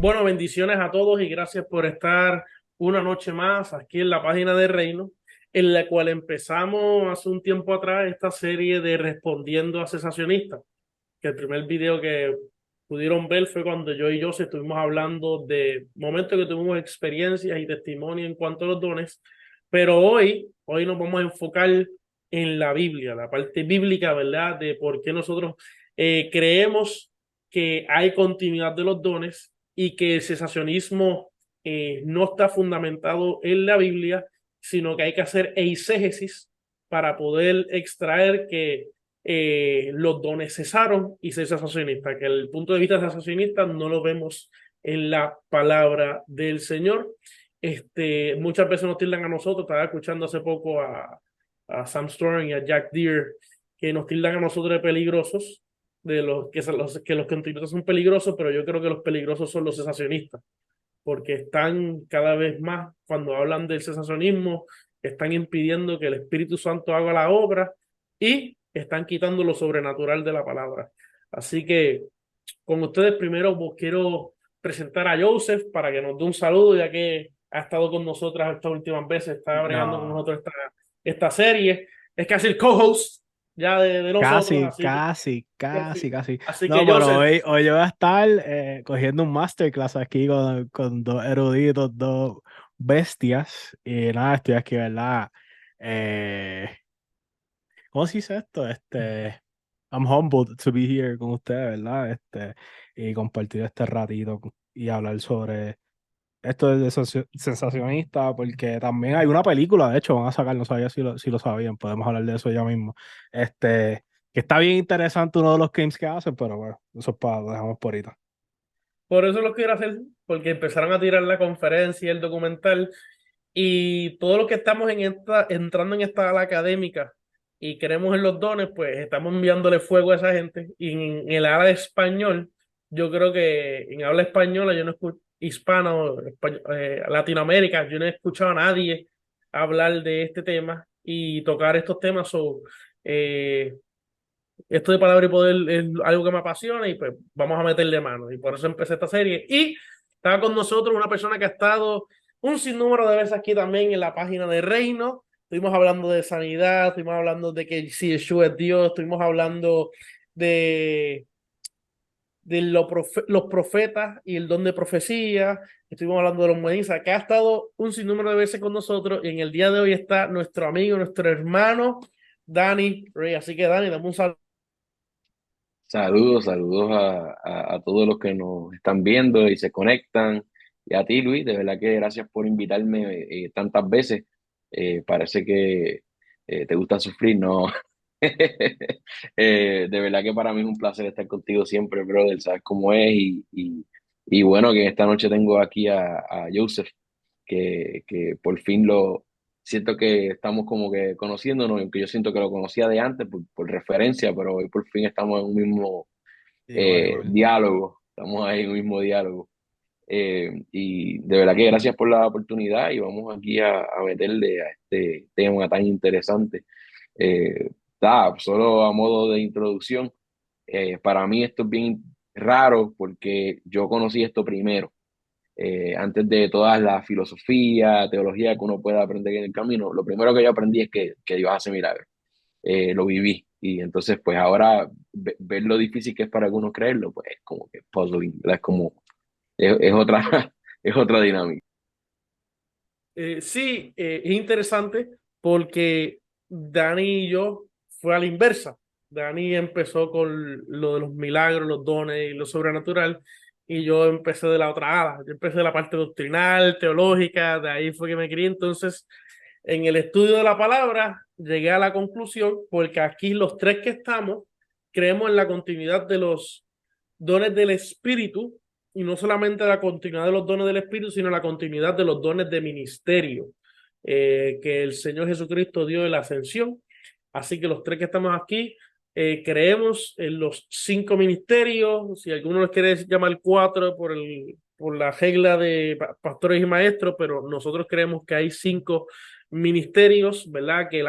Bueno, bendiciones a todos y gracias por estar una noche más aquí en la página de Reino, en la cual empezamos hace un tiempo atrás esta serie de Respondiendo a Cesacionistas, que el primer video que pudieron ver fue cuando yo y José estuvimos hablando de momentos que tuvimos experiencias y testimonio en cuanto a los dones, pero hoy nos vamos a enfocar en la Biblia, la parte bíblica, ¿verdad? De por qué nosotros creemos que hay continuidad de los dones y que el cesacionismo no está fundamentado en la Biblia, sino que hay que hacer eisegesis para poder extraer que los dones cesaron y ser cesacionista, que el punto de vista cesacionista no lo vemos en la palabra del Señor. Muchas veces nos tildan a nosotros, estaba escuchando hace poco a Sam Storm y a Jack Deere, que nos tildan a nosotros de peligrosos, de los continuistas son peligrosos, pero yo creo que los peligrosos son los cesacionistas, porque están cada vez más, cuando hablan del cesacionismo, están impidiendo que el Espíritu Santo haga la obra y están quitando lo sobrenatural de la palabra. Así que con ustedes primero quiero presentar a Joseph para que nos dé un saludo, ya que ha estado con nosotras estas últimas veces, está bregando con No, nosotros esta serie. Es casi el co-host ya de nosotros, casi, casi, casi, casi. así No, que pero Joseph, hoy yo voy a estar cogiendo un masterclass aquí con dos eruditos, dos bestias. Y nada, estoy aquí, ¿verdad? Eh, ¿Cómo se dice esto? I'm humbled to be here con ustedes, ¿verdad? Y compartir este ratito y hablar sobre esto es de sensacionista, porque también hay una película, de hecho, van a sacar, no sabía si lo sabían, podemos hablar de eso ya mismo. Que está bien interesante uno de los games que hacen, pero bueno, eso es para, lo dejamos por ahorita. por eso lo quiero hacer, porque empezaron a tirar la conferencia y el documental. Y todos los que estamos entrando en esta ala académica y creemos en los dones, pues estamos enviándole fuego a esa gente. Y en el ala de español, yo creo que en habla española, yo no escucho, hispana o Latinoamérica, yo no he escuchado a nadie hablar de este tema y tocar estos temas. Eh, Esto de palabra y poder es algo que me apasiona y pues vamos a meterle mano. Y por eso empecé esta serie. Y estaba con nosotros una persona que ha estado un sinnúmero de veces aquí también en la página de Reino. Estuvimos hablando de sanidad, estuvimos hablando de que si Yeshua es Dios, estuvimos hablando de, los profetas y el don de profecía, estuvimos hablando de los modistas, que ha estado un sinnúmero de veces con nosotros y en el día de hoy está nuestro amigo, nuestro hermano, Dani Rey. Así que Dani, dame un saludo. Saludos, saludos a todos los que nos están viendo y se conectan. Y a ti, Luis, de verdad que gracias por invitarme tantas veces. Parece que te gusta sufrir, ¿no? De verdad que para mí es un placer estar contigo siempre, brother. Sabes cómo es. Y bueno, que esta noche tengo aquí a Joseph, que por fin lo siento que estamos como que conociéndonos, aunque yo siento que lo conocía de antes por referencia, pero hoy por fin estamos en un mismo Igual, igual. diálogo, estamos ahí en un mismo diálogo. Y de verdad que gracias por la oportunidad y vamos aquí a meterle a este tema tan interesante. Solo a modo de introducción, para mí esto es bien raro porque yo conocí esto primero. Antes de toda la filosofía, teología que uno pueda aprender en el camino, lo primero que yo aprendí es que Dios hace milagros. Lo viví y entonces pues ahora ver lo difícil que es para algunos creerlo, pues es como que puzzling, ¿verdad? Es como, es otra, es otra dinámica. Sí, es interesante porque Dani y yo fue a la inversa. Dani empezó con lo de los milagros, los dones y lo sobrenatural, y yo empecé de la otra ala. Yo empecé de la parte doctrinal, teológica, de ahí fue que me crié. Entonces, en el estudio de la palabra, llegué a la conclusión, porque aquí los tres que estamos creemos en la continuidad de los dones del Espíritu, y no solamente la continuidad de los dones del Espíritu, sino la continuidad de los dones de ministerio que el Señor Jesucristo dio en la ascensión. Así que los tres que estamos aquí creemos en los cinco ministerios, si alguno los quiere llamar cuatro por la regla de pastores y maestros, pero nosotros creemos que hay cinco ministerios, ¿verdad? Que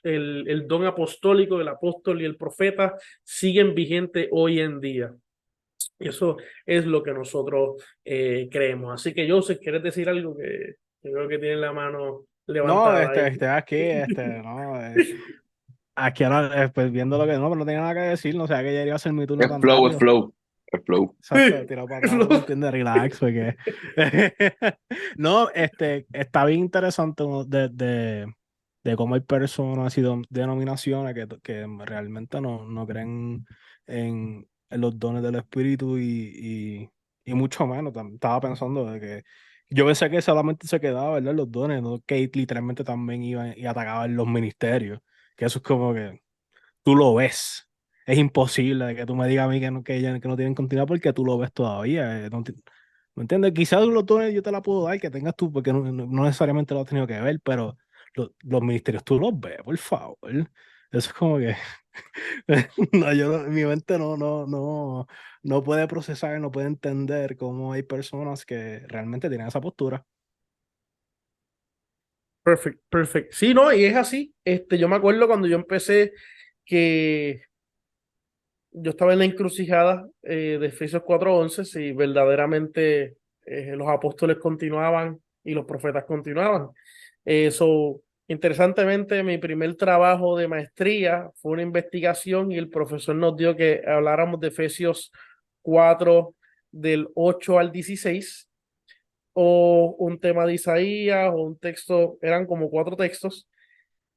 el don apostólico, el apóstol y el profeta siguen vigentes hoy en día. Y eso es lo que nosotros creemos. Así que, Joseph, ¿quieres decir algo que creo que tiene la mano No, levantada ahí? aquí, no, aquí ahora, pues viendo lo que no, pero no tenía nada que decir, no sé, que ya iba a ser mi turno Es tan flow, es rápido. flow, es flow. Exacto, tirado para atrás, ¿no? ¿Entiendes? Relax, porque... No, está bien interesante, ¿no? De cómo hay personas y denominaciones que realmente no creen en los dones del Espíritu y mucho menos. Estaba pensando de que yo pensé que solamente se quedaba, ¿verdad? Los dones, ¿no? Que literalmente también iban y atacaban los ministerios, que eso es como que tú lo ves. Es imposible de que tú me digas a mí que no tienen continuidad porque tú lo ves todavía. ¿Me entiendes? Quizás los dones yo te la puedo dar que tengas tú, porque no necesariamente lo has tenido que ver, pero los ministerios tú los ves, por favor. Eso es como que no, mi mente no puede procesar, no puede entender cómo hay personas que realmente tienen esa postura. Perfecto, perfecto. Sí, no, y es así. Yo me acuerdo cuando yo empecé que yo estaba en la encrucijada de Efesios 4:11, si verdaderamente los apóstoles continuaban y los profetas continuaban. Eso, interesantemente, mi primer trabajo de maestría fue una investigación y el profesor nos dio que habláramos de Efesios 4 del 8 al 16 o un tema de Isaías o un texto, eran como 4 textos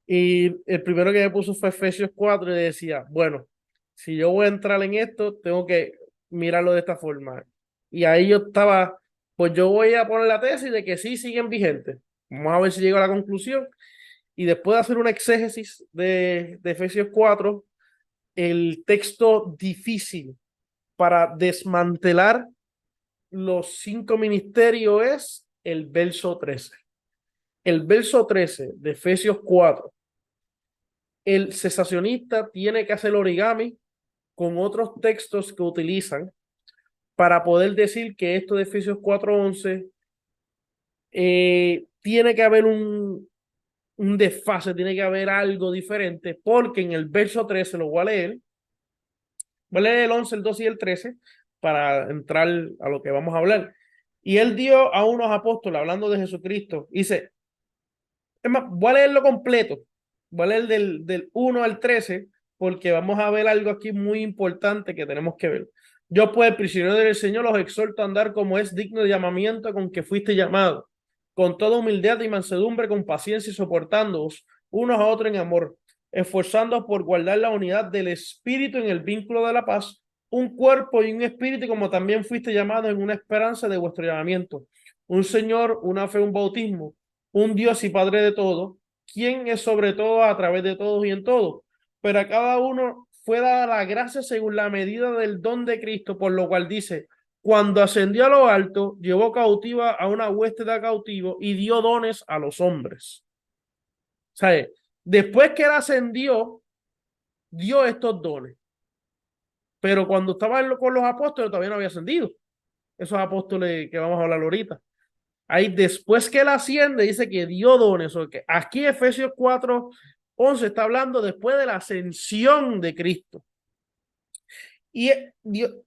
y el primero que me puso fue Efesios 4 y decía, bueno, si yo voy a entrar en esto, tengo que mirarlo de esta forma. Y ahí yo estaba, pues yo voy a poner la tesis de que sí siguen vigentes. Vamos a ver si llego a la conclusión. Y después de hacer una exégesis de Efesios 4, el texto difícil para desmantelar los 5 ministerios es el verso 13. El verso 13 de Efesios 4, el cesacionista tiene que hacer origami con otros textos que utilizan para poder decir que esto de Efesios 4:11 tiene que haber un desfase, tiene que haber algo diferente, porque en el verso 13 lo voy a leer el 11, el 12 y el 13 para entrar a lo que vamos a hablar. Y él dio a unos apóstoles, hablando de Jesucristo, dice, es más, voy a leerlo completo, voy a leer del 1 al 13, porque vamos a ver algo aquí muy importante que tenemos que ver. Yo pues, prisionero del Señor, los exhorto a andar como es digno de llamamiento con que fuiste llamado, con toda humildad y mansedumbre, con paciencia y soportándoos unos a otros en amor, esforzándoos por guardar la unidad del Espíritu en el vínculo de la paz, un cuerpo y un espíritu, como también fuiste llamado en una esperanza de vuestro llamamiento, un Señor, una fe, un bautismo, un Dios y Padre de todo, quien es sobre todo, a través de todos y en todo. Pero a cada uno fue dada la gracia según la medida del don de Cristo, por lo cual dice, cuando ascendió a lo alto, llevó cautiva a una hueste de cautivos y dio dones a los hombres. O sea, después que él ascendió, dio estos dones. Pero cuando estaba con los apóstoles todavía no había ascendido. Esos apóstoles que vamos a hablar ahorita. Ahí después que él asciende, dice que dio dones. O que aquí Efesios 4:11 está hablando después de la ascensión de Cristo. Y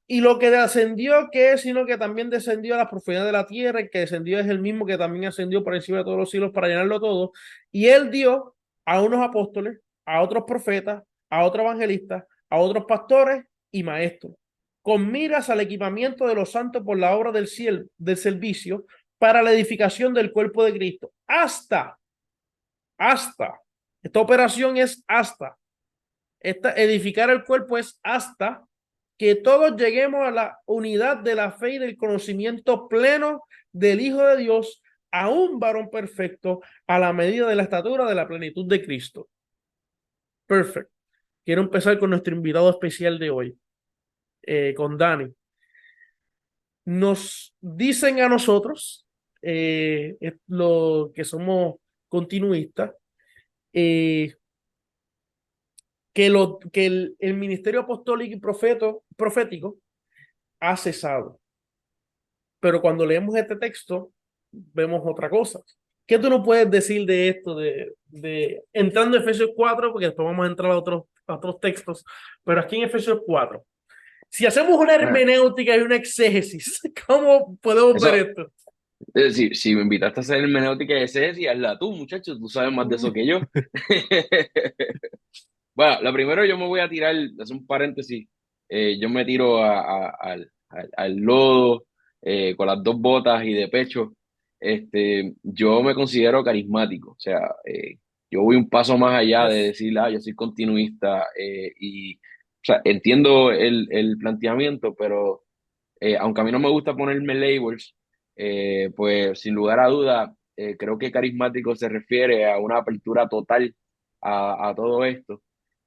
lo que ascendió, que es, sino que también descendió a la profundidad de la tierra, el que descendió es el mismo que también ascendió por encima de todos los cielos para llenarlo todo. Y él dio a unos apóstoles, a otros profetas, a otros evangelistas, a otros pastores y maestros, con miras al equipamiento de los santos por la obra del servicio, para la edificación del cuerpo de Cristo. Esta operación es edificar el cuerpo es hasta que todos lleguemos a la unidad de la fe y del conocimiento pleno del Hijo de Dios, a un varón perfecto, a la medida de la estatura de la plenitud de Cristo. Perfecto. Quiero empezar con nuestro invitado especial de hoy, con Dani. Nos dicen a nosotros, lo que somos continuistas, que el ministerio apostólico y profético ha cesado. Pero cuando leemos este texto, vemos otra cosa. ¿Qué tú nos puedes decir de esto, entrando en Efesios 4, porque después vamos a entrar a otros textos, pero aquí en Efesios 4, Si hacemos una Bueno, hermenéutica y una exégesis, ¿cómo podemos ver eso, esto? es decir, si me invitaste a hacer hermenéutica de ese, hazla tú, muchacho, tú sabes más de eso que yo. Bueno, lo primero yo me voy a tirar, hacer un paréntesis, yo me tiro al lodo con las dos botas y de pecho. Yo me considero carismático, o sea, yo voy un paso más allá de Yes. decir, yo soy continuista y, o sea, entiendo el planteamiento, pero aunque a mí no me gusta ponerme labels, pues sin lugar a duda, creo que carismático se refiere a una apertura total a todo esto.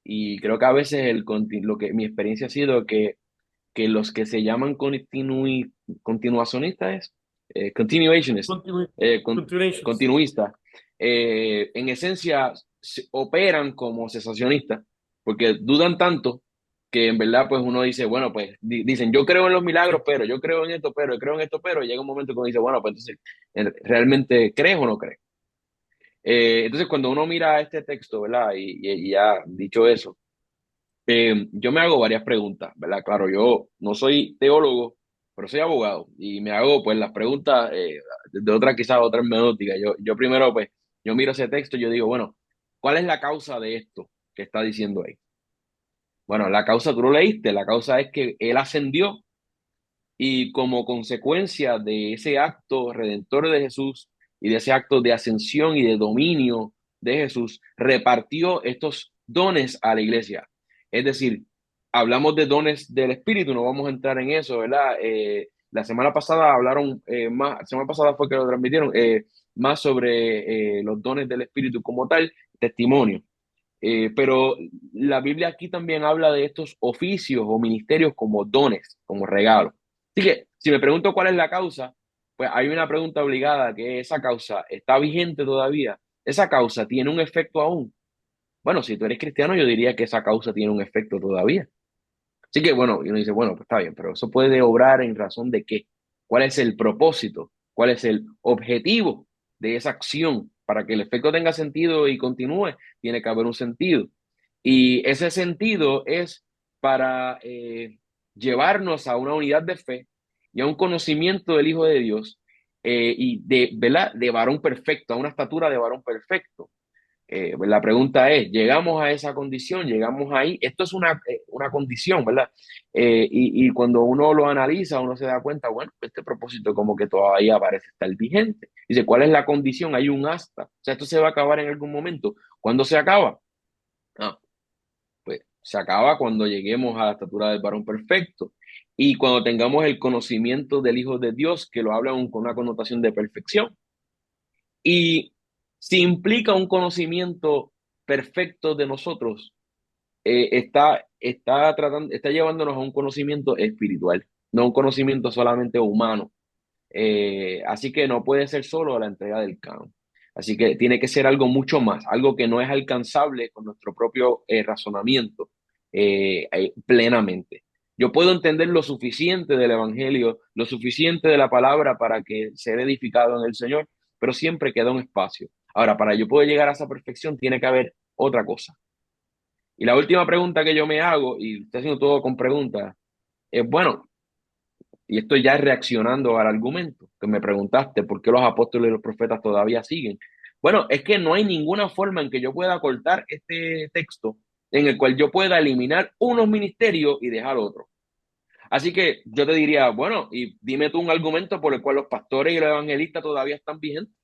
Y creo que a veces lo que mi experiencia ha sido que los que se llaman continuacionistas, continuationists, Continue- eh, con- Continuations. continuistas, en esencia operan como cesacionistas, porque dudan tanto que en verdad pues uno dice, bueno, pues dicen, yo creo en los milagros, pero yo creo en esto, pero creo en esto, pero y llega un momento que uno dice, bueno, pues entonces, ¿realmente crees o no crees? Entonces, cuando uno mira este texto, ¿verdad? Y ya dicho eso, yo me hago varias preguntas, ¿verdad? Claro, yo no soy teólogo, pero soy abogado y me hago pues las preguntas de otra, quizás otra hermenéutica. Yo primero pues, yo miro ese texto y yo digo, bueno, ¿cuál es la causa de esto que está diciendo ahí? Bueno, la causa tú lo leíste, la causa es que él ascendió y como consecuencia de ese acto redentor de Jesús y de ese acto de ascensión y de dominio de Jesús, repartió estos dones a la iglesia. Es decir, hablamos de dones del Espíritu, no vamos a entrar en eso, ¿verdad? La semana pasada hablaron más, la semana pasada fue que lo transmitieron, más sobre los dones del Espíritu como tal, testimonio. Pero la Biblia aquí también habla de estos oficios o ministerios como dones, como regalos. Así que si me pregunto cuál es la causa, pues hay una pregunta obligada que esa causa está vigente todavía. Esa causa tiene un efecto aún. Bueno, si tú eres cristiano, yo diría que esa causa tiene un efecto todavía. Así que bueno, y uno dice, bueno, pues está bien, pero eso puede obrar en razón de qué. ¿Cuál es el propósito? ¿Cuál es el objetivo de esa acción? Para que el efecto tenga sentido y continúe, tiene que haber un sentido. Y ese sentido es para llevarnos a una unidad de fe y a un conocimiento del Hijo de Dios y ¿verdad? De varón perfecto, a una estatura de varón perfecto. La pregunta es, ¿llegamos a esa condición? ¿Llegamos ahí? Esto es una condición, ¿verdad? Y cuando uno lo analiza, uno se da cuenta, bueno, este propósito como que todavía parece estar vigente. Dice, ¿cuál es la condición? Hay un hasta. O sea, esto se va a acabar en algún momento. ¿Cuándo se acaba? Ah, pues se acaba cuando lleguemos a la estatura del varón perfecto y cuando tengamos el conocimiento del Hijo de Dios, que lo habla con una connotación de perfección. Y si implica un conocimiento perfecto de nosotros, está llevándonos a un conocimiento espiritual, no un conocimiento solamente humano. Así que no puede ser solo la entrega del canon. Así que tiene que ser algo mucho más, algo que no es alcanzable con nuestro propio razonamiento plenamente. Yo puedo entender lo suficiente del Evangelio, lo suficiente de la palabra para que sea edificado en el Señor, pero siempre queda un espacio. Ahora, para yo poder llegar a esa perfección, tiene que haber otra cosa. Y la última pregunta que yo me hago, y estoy haciendo todo con preguntas, es, bueno, y esto ya es reaccionando al argumento que me preguntaste, ¿por qué los apóstoles y los profetas todavía siguen? Bueno, es que no hay ninguna forma en que yo pueda cortar este texto en el cual yo pueda eliminar unos ministerios y dejar otros. Así que yo te diría, bueno, y dime tú un argumento por el cual los pastores y los evangelistas todavía están vigentes.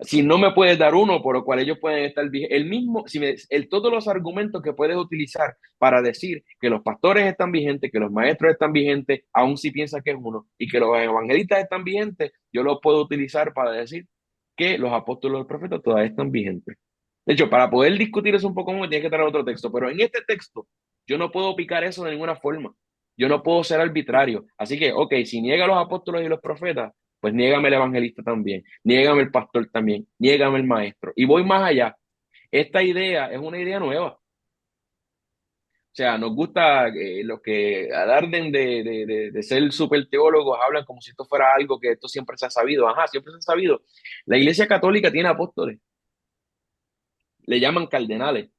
Si no me puedes dar uno por el cual ellos pueden estar el mismo, todos los argumentos que puedes utilizar para decir que los pastores están vigentes, que los maestros están vigentes, aun si piensas que es uno, y que los evangelistas están vigentes, yo los puedo utilizar para decir que los apóstoles y los profetas todavía están vigentes. De hecho, para poder discutir eso un poco más, tienes que traer otro texto, pero en este texto yo no puedo picar eso de ninguna forma. Yo no puedo ser arbitrario. Así que, ok, si niega a los apóstoles y los profetas, pues niégame el evangelista también, niégame el pastor también, niégame el maestro. Y voy más allá. Esta idea es una idea nueva. O sea, nos gusta los que alarden de ser super teólogos, hablan como si esto fuera algo que esto siempre se ha sabido. Ajá, siempre se ha sabido. La Iglesia Católica tiene apóstoles, le llaman cardenales,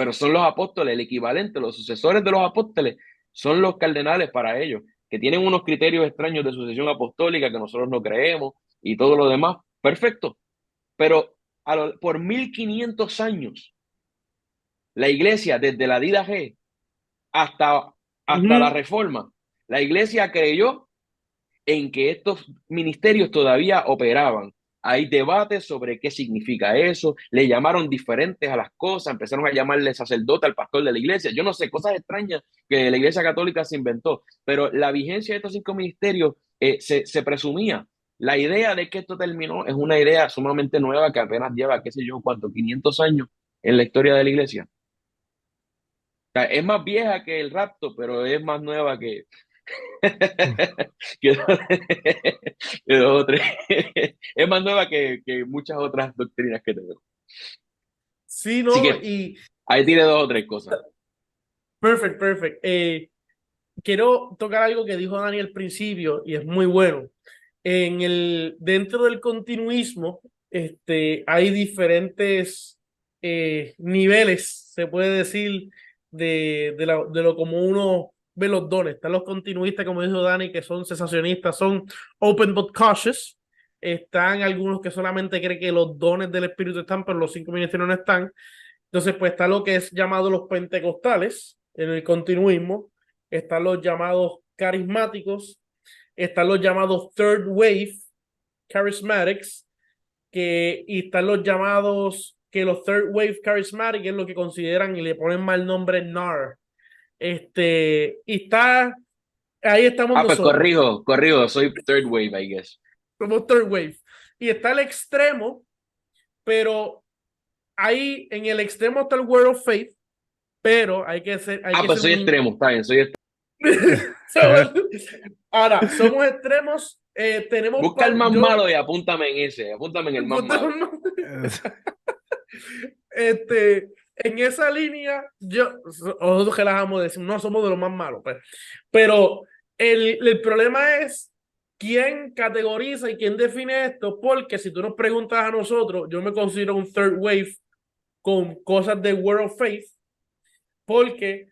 pero son los apóstoles, el equivalente, los sucesores de los apóstoles, son los cardenales para ellos, que tienen unos criterios extraños de sucesión apostólica que nosotros no creemos y todo lo demás. Perfecto, pero por 1500 años, la iglesia, desde la Dida G hasta la Ujú. Reforma, la iglesia creyó en que estos ministerios todavía operaban. Hay debates sobre qué significa eso, le llamaron diferentes a las cosas, empezaron a llamarle sacerdote al pastor de la iglesia, yo no sé, cosas extrañas que la iglesia católica se inventó, pero la vigencia de estos 5 ministerios se presumía. La idea de que esto terminó es una idea sumamente nueva que apenas lleva, qué sé yo, cuánto, 500 años en la historia de la iglesia. O sea, es más vieja que el rapto, pero es más nueva que, que, que dos o tres. Es más nueva que muchas otras doctrinas que tenemos. Sí, Así no, que y ahí tiene 2 o 3 cosas. perfect, perfect. Quiero tocar algo que dijo Dani al principio y es muy bueno. Dentro del continuismo, hay diferentes niveles, se puede decir, de lo como uno ve los dones. Están los continuistas, como dijo Dani, que son cesacionistas, son open but cautious. Están algunos que solamente creen que los dones del Espíritu están, pero los 5 ministerios no están. Entonces, pues está lo que es llamado los pentecostales en el continuismo, están los llamados carismáticos, están los llamados third wave charismatics, y están los llamados que los third wave charismatic es lo que consideran y le ponen mal nombre NAR. Y ahí estamos Ah, pues nosotros, corrijo, soy third wave, I guess. somos third wave. Y está el extremo, pero ahí en el extremo está el Word of Faith, pero hay Ah, que pues ser soy un... extremo, está bien, soy extremo. Ahora, somos extremos, tenemos Busca el par, más yo, malo y apúntame en ese, apúntame en el más malo. en esa línea, nosotros relajamos, decimos, no somos de los más malos, pero el problema es quién categoriza y quién define esto, porque si tú nos preguntas a nosotros, yo me considero un third wave con cosas de Word of Faith, porque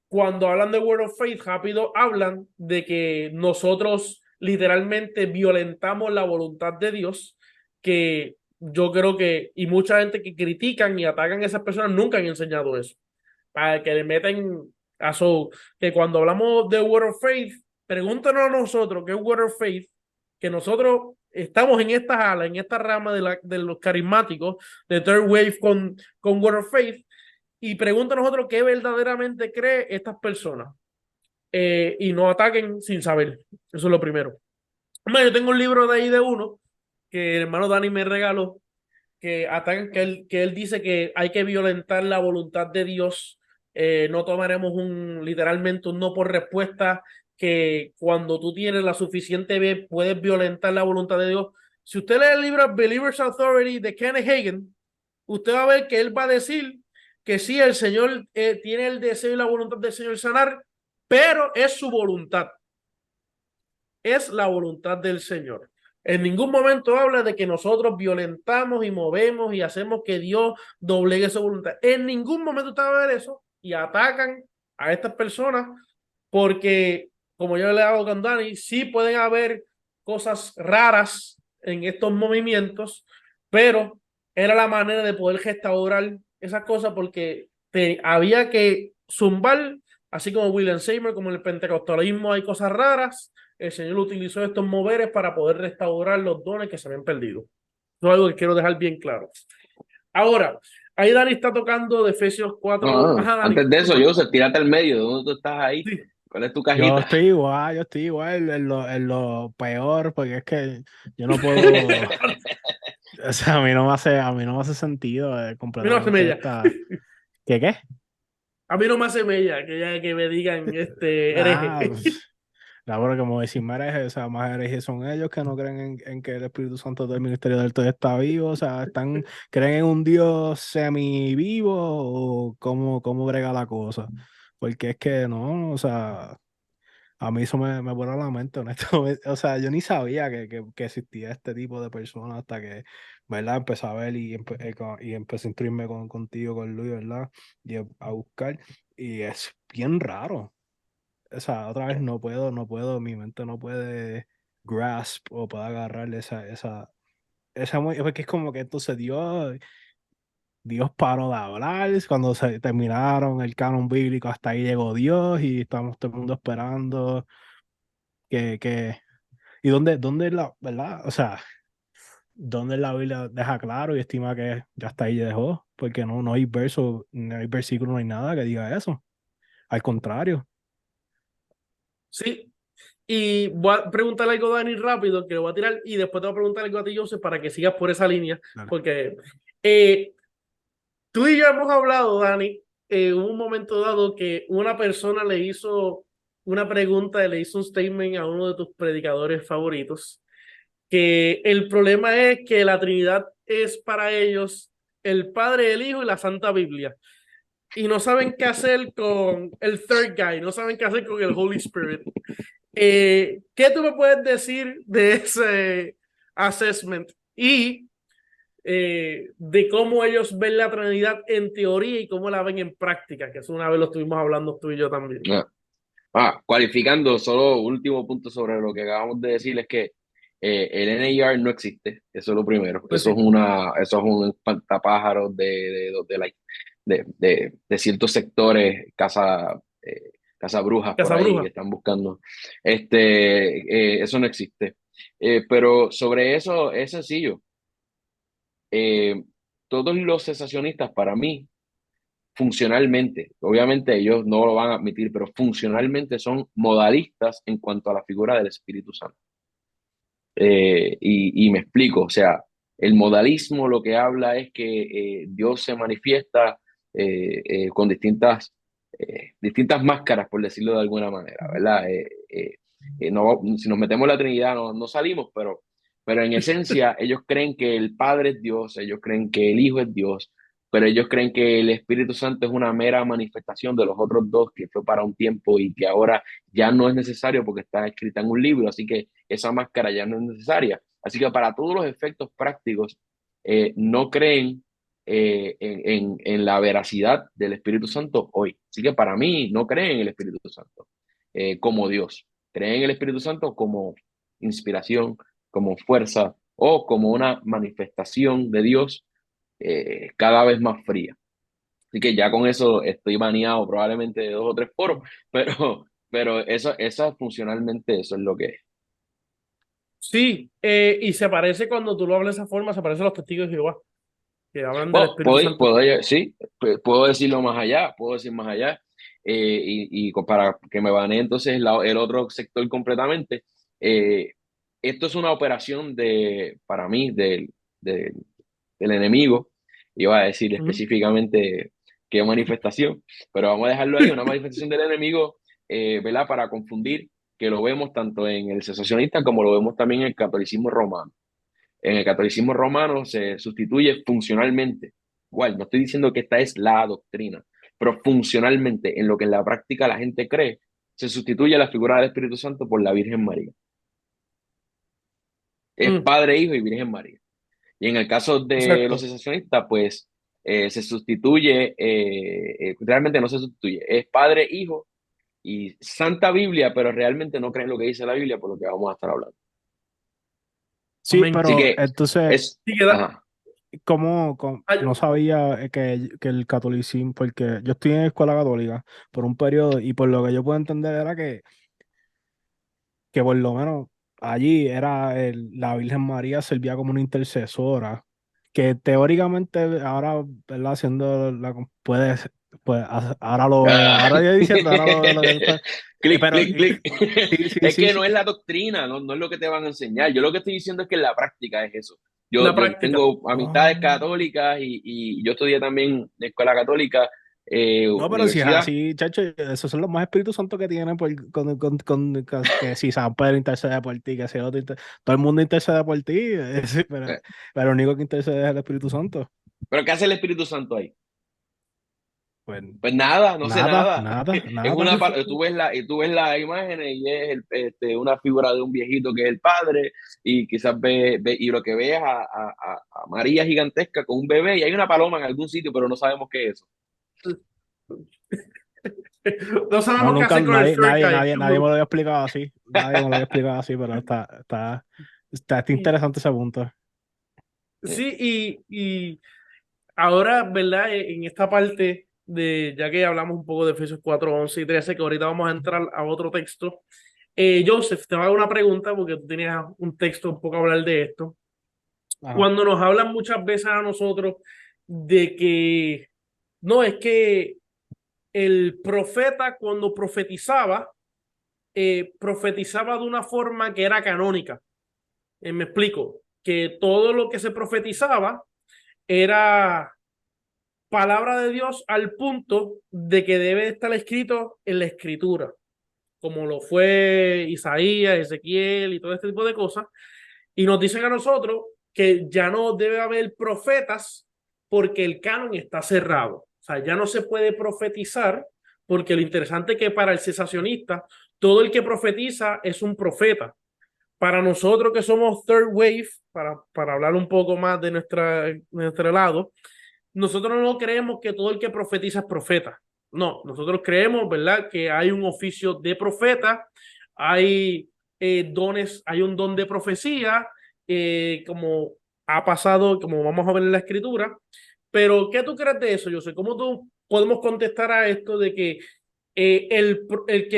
cuando hablan de Word of Faith, rápido hablan de que nosotros literalmente violentamos la voluntad de Dios, que yo creo que, y mucha gente que critican y atacan a esas personas nunca han enseñado eso, para que le meten a su, que cuando hablamos de Word of Faith, pregúntanos a nosotros qué es Word of Faith, que nosotros estamos en esta ala, en esta rama de los carismáticos, de Third Wave con Word of Faith, y pregunta a nosotros qué verdaderamente cree estas personas, y no ataquen sin saber. Eso es lo primero. Bueno, yo tengo un libro de ahí de uno que el hermano Dani me regaló, que atacan, que él dice que hay que violentar la voluntad de Dios. No tomaremos literalmente un no por respuesta, que cuando tú tienes la suficiente B puedes violentar la voluntad de Dios. Si usted lee el libro Believer's Authority de Kenneth Hagin, usted va a ver que él va a decir que sí, el Señor tiene el deseo y la voluntad del Señor sanar, pero es su voluntad, es la voluntad del Señor. En ningún momento habla de que nosotros violentamos y movemos y hacemos que Dios doblegue su voluntad. En ningún momento está a ver eso, y atacan a estas personas porque, como yo le hago con Dani, sí pueden haber cosas raras en estos movimientos, pero era la manera de poder restaurar esas cosas, porque había que zumbar, así como William Seymour, como en el pentecostalismo hay cosas raras. El Señor utilizó estos moveres para poder restaurar los dones que se habían perdido. Eso es algo que quiero dejar bien claro. Ahora, ahí Dani está tocando de Efesios No, 4. no, Ajá, Dani, antes de eso, disculpa. Joseph, tírate al medio, ¿de dónde tú estás ahí? Sí. ¿Cuál es tu cajita? Yo estoy igual en lo peor, porque es que yo no puedo, o sea, a mí no me hace sentido A mí no se me completamente ella. esta, ¿qué? A mí no me hace mella que me digan Ah, hereje. pues, la verdad, como decir herejes, o sea, más herejes son ellos que no creen en que el Espíritu Santo del ministerio del todo está vivo, o sea, creen en un Dios semi vivo o cómo brega la cosa, porque es que no, o sea, a mí eso me vuela la mente, honestamente, o sea, yo ni sabía que existía este tipo de personas hasta que ¿verdad? Empecé a ver y empecé a instruirme contigo, con Luis, ¿verdad? Y a buscar. Y es bien raro. O sea, otra vez mi mente no puede grasp o puede agarrar porque es como que entonces Dios paró de hablar, cuando se terminaron el canon bíblico, hasta ahí llegó Dios y estamos todo el mundo esperando que ¿y dónde la, verdad? O sea, ¿dónde la Biblia deja claro y estima que ya hasta ahí dejó? Porque no hay verso, no hay versículo, no hay nada que diga eso. Al contrario. Sí, y voy a preguntarle algo a Dani rápido, que lo voy a tirar, y después te voy a preguntar algo a ti, Joseph, para que sigas por esa línea, Claro. porque eh, tú y yo hemos hablado, Dani, en un momento dado que una persona le hizo una pregunta, le hizo un statement a uno de tus predicadores favoritos, que el problema es que la Trinidad es para ellos el Padre, el Hijo y la Santa Biblia. Y no saben qué hacer con el third guy, no saben qué hacer con el Holy Spirit. ¿Qué tú me puedes decir de ese assessment? Y de cómo ellos ven la Trinidad en teoría y cómo la ven en práctica, que eso una vez lo estuvimos hablando tú y yo también. Cualificando, solo último punto sobre lo que acabamos de decir es que el NAR no existe, eso es lo primero. No existe. Eso es un espantapájaros de ciertos sectores, casa brujas por Casa ahí que Bruja. están buscando. Eso no existe. Pero sobre eso es sencillo. Eh, Todos los cesacionistas, para mí, funcionalmente, obviamente ellos no lo van a admitir, pero funcionalmente son modalistas en cuanto a la figura del Espíritu Santo. Y me explico, o sea, el modalismo lo que habla es que Dios se manifiesta con distintas máscaras, por decirlo de alguna manera, ¿verdad? No, si nos metemos en la Trinidad no salimos, pero en esencia ellos creen que el Padre es Dios, ellos creen que el Hijo es Dios, pero ellos creen que el Espíritu Santo es una mera manifestación de los otros dos que fue para un tiempo y que ahora ya no es necesario porque está escrita en un libro, así que esa máscara ya no es necesaria. Así que para todos los efectos prácticos, no creen en la veracidad del Espíritu Santo hoy. Así que para mí no creen en el Espíritu Santo como Dios. Creen en el Espíritu Santo como inspiración, como fuerza o como una manifestación de Dios cada vez más fría. Así que ya con eso estoy baneado probablemente de 2 o 3 foros, pero eso funcionalmente eso es lo que es. Sí, y se parece cuando tú lo hablas de esa forma, se parece a los testigos de Jehová, que hablan del Bueno, Espíritu Santo. sí, puedo decirlo más allá, puedo decir más allá, para que me banee entonces el otro sector completamente. Esto es una operación para mí, del enemigo. Iba a decir Ujú. específicamente qué manifestación, pero vamos a dejarlo ahí, una manifestación del enemigo, ¿verdad? Para confundir, que lo vemos tanto en el cesacionista como lo vemos también en el catolicismo romano. En el catolicismo romano se sustituye funcionalmente. Igual, no estoy diciendo que esta es la doctrina, pero funcionalmente, en lo que en la práctica la gente cree, se sustituye la figura del Espíritu Santo por la Virgen María. Es Mm, Padre, Hijo y Virgen María. Y en el caso de los exacto. cesacionistas, pues se sustituye, realmente no se sustituye, es Padre, Hijo y Santa Biblia, pero realmente no creen lo que dice la Biblia, por lo que vamos a estar hablando. Sí, Amén. Así pero que entonces, es, Sí, queda. ajá, no sabía que el catolicismo, porque yo estoy en escuela católica por un periodo y por lo que yo puedo entender era que por lo menos allí la Virgen María servía como una intercesora, que teóricamente ahora, ¿verdad? Ahora lo veo, Ah. ahora yo diciendo, ahora lo veo lo que tú estás, Clic, pero clic, clic. sí, sí, Es sí, que sí, no es la doctrina, no es lo que te van a enseñar. Yo lo que estoy diciendo es que en la práctica es eso. La Yo práctica. tengo amistades oh. católicas y yo estudié también en escuela católica, No, pero si es universidad. así, chacho, esos son los más Espíritus Santos que tienen que si San Pedro intercede por ti, que si todo el mundo intercede por ti, sí, Eh, pero el único que intercede es el Espíritu Santo. Pero ¿qué hace el Espíritu Santo ahí? Pues Pues nada, no sé nada, nada. nada, Es nada. una, tú ves las imágenes y es una figura de un viejito que es el padre y quizás y lo que ves a María gigantesca con un bebé y hay una paloma en algún sitio, pero no sabemos qué es eso. No No, sabemos qué nunca, hacer con el nadie, third nadie, guy. nadie, nadie me lo había explicado así. Nadie me lo había explicado así, pero está Y, interesante ese punto. Eh, sí, y ahora, ¿verdad? En esta parte de, ya que hablamos un poco de Efesios 4, 11 y 13, que ahorita vamos a entrar a otro texto. Joseph, te voy a dar una pregunta porque tú tenías un texto un poco a hablar de esto. Ajá. Cuando nos hablan muchas veces a nosotros de que no, es que el profeta cuando profetizaba, profetizaba de una forma que era canónica. Me explico, que todo lo que se profetizaba era palabra de Dios al punto de que debe estar escrito en la escritura, como lo fue Isaías, Ezequiel y todo este tipo de cosas. Y nos dicen a nosotros que ya no debe haber profetas porque el canon está cerrado. O sea, ya no se puede profetizar porque lo interesante es que para el cesacionista, todo el que profetiza es un profeta. Para nosotros que somos third wave, para hablar un poco más de nuestro lado, nosotros no creemos que todo el que profetiza es profeta. No, nosotros creemos, ¿verdad?, que hay un oficio de profeta, hay dones, hay un don de profecía, como ha pasado, como vamos a ver en la escritura. Pero, ¿qué tú crees de eso, José? ¿Cómo tú podemos contestar a esto de que el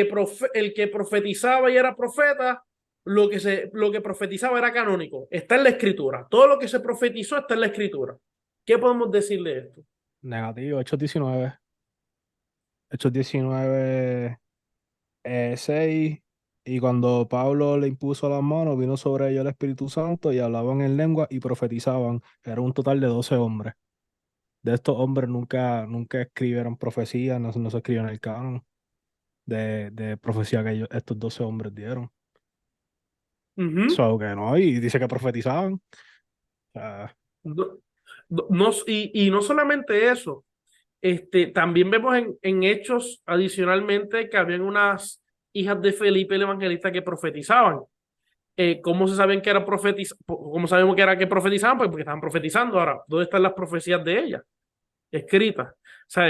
que profetizaba y era profeta, lo que profetizaba era canónico? Está en la escritura. Todo lo que se profetizó está en la escritura. ¿Qué podemos decir de esto? Negativo, Hechos 19. Hechos 19, 6. Y cuando Pablo le impuso las manos, vino sobre ellos el Espíritu Santo y hablaban en lengua y profetizaban. Era un total de 12 hombres. De estos hombres nunca escribieron profecía, no se escribió en el canon de profecía que estos 12 hombres dieron. Ujú. So que no, y dice que profetizaban. O sea, No, no, y no solamente eso, también vemos en Hechos adicionalmente que habían unas hijas de Felipe el Evangelista que profetizaban. ¿Cómo se sabían que era ¿Cómo sabemos que era que profetizaban? Pues porque estaban profetizando. Ahora, ¿dónde están las profecías de ellas escritas? O sea,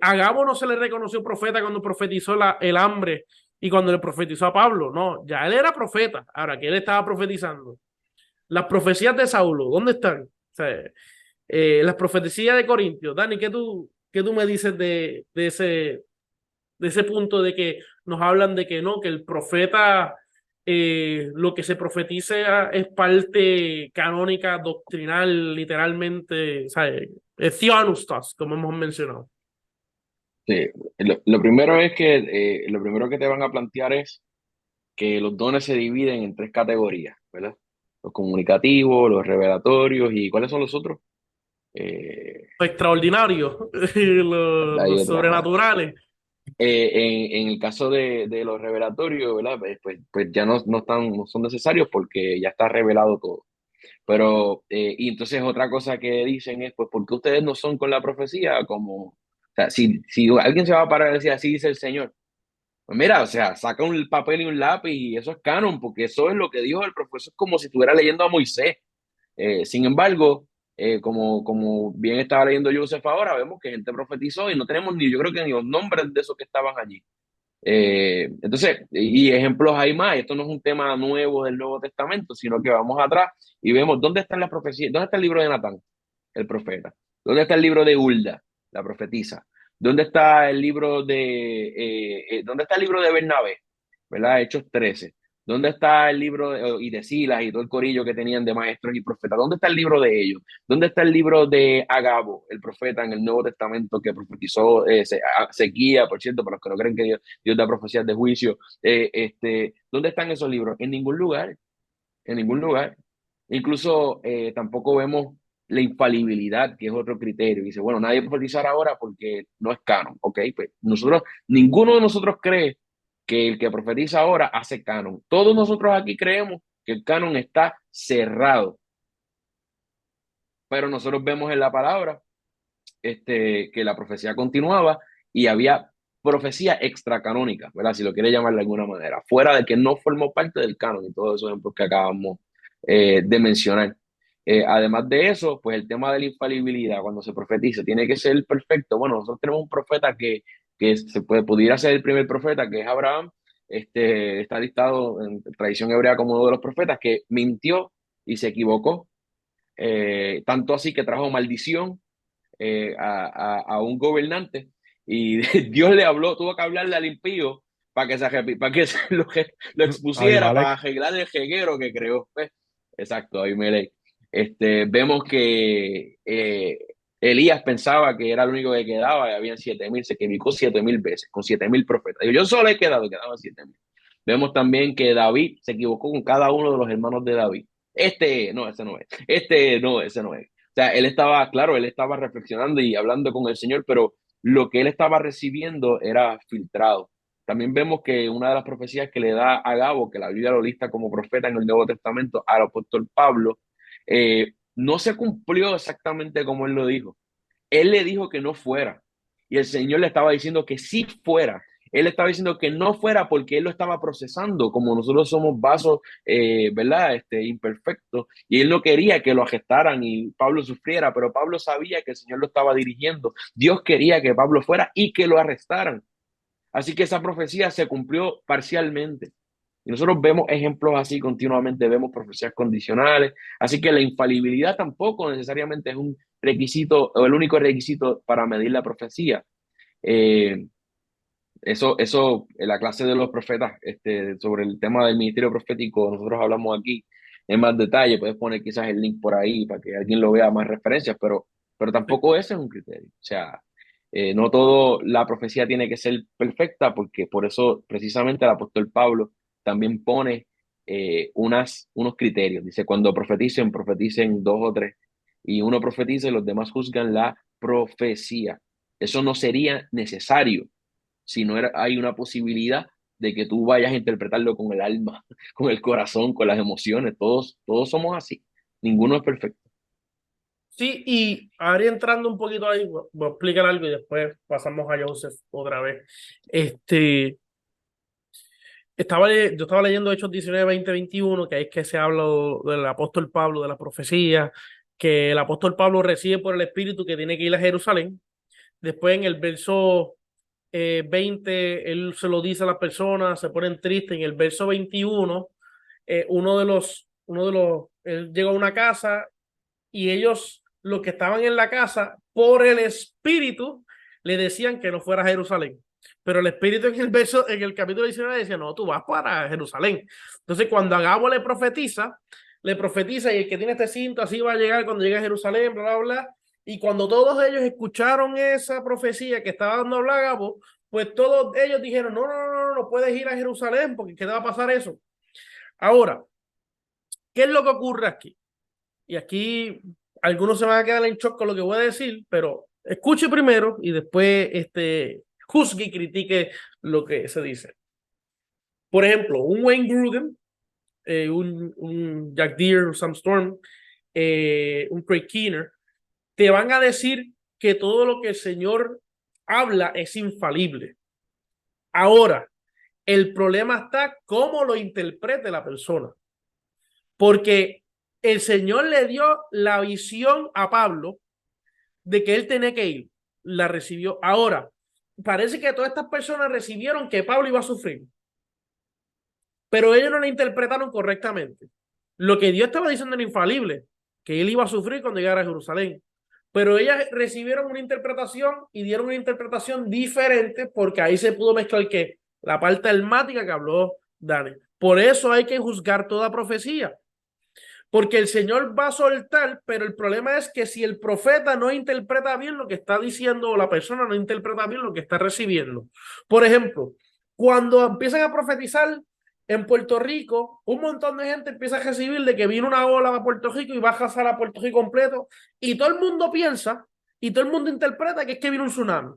a Gabo no se le reconoció profeta cuando profetizó el hambre y cuando le profetizó a Pablo. No, ya él era profeta. Ahora, que él estaba profetizando. Las profecías de Saulo, ¿dónde están? O sea, las profecías de Corintios. Dani, qué tú me dices de ese punto de que nos hablan de que no, que el profeta, lo que se profetice es parte canónica, doctrinal, literalmente, o sea, es theopneustos, como hemos mencionado. sí, lo primero es que lo primero que te van a plantear es que los dones se dividen en tres categorías, ¿verdad? Los comunicativos, los revelatorios y ¿cuáles son los otros? Lo extraordinario, Hay los otros, ajá. sobrenaturales. En el caso de los revelatorios, ¿verdad? Pues ya no son necesarios porque ya está revelado todo. Pero, y entonces otra cosa que dicen es, pues, ¿por qué ustedes no son con la profecía? Como, o sea, si alguien se va a parar y decir, así dice el Señor, pues mira, o sea, saca un papel y un lápiz y eso es canon, porque eso es lo que dijo el profesor, es como si estuviera leyendo a Moisés. Sin embargo, como bien estaba leyendo Joseph ahora, vemos que gente profetizó y no tenemos ni, yo creo que ni los nombres de esos que estaban allí. Entonces, y ejemplos hay más. Esto no es un tema nuevo del Nuevo Testamento, sino que vamos atrás y vemos dónde están las profecías, dónde está el libro de Natán, el profeta, dónde está el libro de Hulda, la profetisa, dónde está el libro dónde está el libro de Bernabé, ¿verdad? Hechos 13. ¿Dónde está el libro y de Silas y todo el corillo que tenían de maestros y profetas? ¿Dónde está el libro de ellos? ¿Dónde está el libro de Agabo, el profeta en el Nuevo Testamento que profetizó sequía, por cierto, para los que no creen que Dios da profecías de juicio? ¿Dónde están esos libros? En ningún lugar, en ningún lugar. Incluso tampoco vemos la infalibilidad, que es otro criterio. Dice, bueno, nadie puede profetizar ahora porque no es canon, ¿ok? Pues ninguno de nosotros cree que el que profetiza ahora hace canon. Todos nosotros aquí creemos que el canon está cerrado, pero nosotros vemos en la palabra que la profecía continuaba y había profecía extracanónica, ¿verdad? Si lo quiere llamar de alguna manera, fuera de que no formó parte del canon y todos esos ejemplos que acabamos de mencionar. Además de eso, pues el tema de la infalibilidad, cuando se profetiza, tiene que ser perfecto. Bueno, nosotros tenemos un profeta que pudiera ser el primer profeta, que es Abraham. Está listado en tradición hebrea como uno de los profetas que mintió y se equivocó, tanto así que trajo maldición a un gobernante y Dios le habló, tuvo que hablarle al impío para que lo expusiera, para Abimelech. arreglar el jeguero que creó. ¿Ves? Exacto, Abimelech. Vemos que Elías pensaba que era el único que quedaba y habían 7,000, se equivocó 7,000 veces, con 7,000 profetas. Yo solo he quedado, quedaban 7,000. Vemos también que David se equivocó con cada uno de los hermanos de David. No, ese no es. No, ese no es. O sea, él estaba, claro, él estaba reflexionando y hablando con el Señor, pero lo que él estaba recibiendo era filtrado. También vemos que una de las profecías que le da a Gabo, que la Biblia lo lista como profeta en el Nuevo Testamento, al apóstol Pablo, no se cumplió exactamente como él lo dijo. Él le dijo que no fuera y el Señor le estaba diciendo que sí fuera. Él estaba diciendo que no fuera porque él lo estaba procesando, como nosotros somos vasos, ¿verdad? Imperfectos. Y él no quería que lo arrestaran y Pablo sufriera, pero Pablo sabía que el Señor lo estaba dirigiendo. Dios quería que Pablo fuera y que lo arrestaran. Así que esa profecía se cumplió parcialmente. Y nosotros vemos ejemplos así continuamente, vemos profecías condicionales. Así que la infalibilidad tampoco necesariamente es un requisito o el único requisito para medir la profecía. Eh, eso, en la clase de los profetas, sobre el tema del ministerio profético, nosotros hablamos aquí en más detalle. Puedes poner quizás el link por ahí para que alguien lo vea más referencias, pero Sí. tampoco ese es un criterio. O sea, no todo la profecía tiene que ser perfecta, porque por eso precisamente el apóstol Pablo también pone unos criterios. Dice, cuando profeticen, profeticen dos o tres, y uno profetiza y los demás juzgan la profecía. Eso no sería necesario si no hay una posibilidad de que tú vayas a interpretarlo con el alma, con el corazón, con las emociones. Todos somos así. Ninguno es perfecto. Sí, y ahora entrando un poquito ahí, voy a explicar algo y después pasamos a Joseph otra vez. Este, yo estaba leyendo Hechos 19, 20, 21, que ahí es que se habla del apóstol Pablo, de la profecía, que el apóstol Pablo recibe por el Espíritu que tiene que ir a Jerusalén. Después en el verso 20, él se lo dice a las personas, se ponen tristes. En el verso 21, él llega a una casa y ellos, los que estaban en la casa, por el Espíritu, le decían que no fuera a Jerusalén. Pero el Espíritu en el capítulo 19 decía, no, tú vas para Jerusalén. Entonces, cuando Agabo le profetiza y el que tiene este cinto así va a llegar cuando llegue a Jerusalén, bla, bla, bla. Y cuando todos ellos escucharon esa profecía que estaba dando a Agabo, pues todos ellos dijeron, no, no, no, no, no puedes ir a Jerusalén porque ¿qué te va a pasar eso? Ahora, ¿qué es lo que ocurre aquí? Y aquí algunos se van a quedar en shock con lo que voy a decir, pero escuche primero y después juzgue y critique lo que se dice. Por ejemplo, un Wayne Grudem, un Jack Deere, un Sam Storm, un Craig Keener, te van a decir que todo lo que el Señor habla es infalible. Ahora, el problema está cómo lo interprete la persona. Porque el Señor le dio la visión a Pablo de que él tenía que ir. La recibió. Ahora, parece que todas estas personas recibieron que Pablo iba a sufrir, pero ellos no la interpretaron correctamente. Lo que Dios estaba diciendo era infalible, que él iba a sufrir cuando llegara a Jerusalén. Pero ellas recibieron una interpretación y dieron una interpretación diferente porque ahí se pudo mezclar que la parte almática que habló Dani. Por eso hay que juzgar toda profecía. Porque el Señor va a soltar, pero el problema es que si el profeta no interpreta bien lo que está diciendo o la persona no interpreta bien lo que está recibiendo. Por ejemplo, cuando empiezan a profetizar en Puerto Rico, un montón de gente empieza a recibir de que viene una ola a Puerto Rico y va a arrasar a Puerto Rico completo y todo el mundo piensa y todo el mundo interpreta que es que viene un tsunami.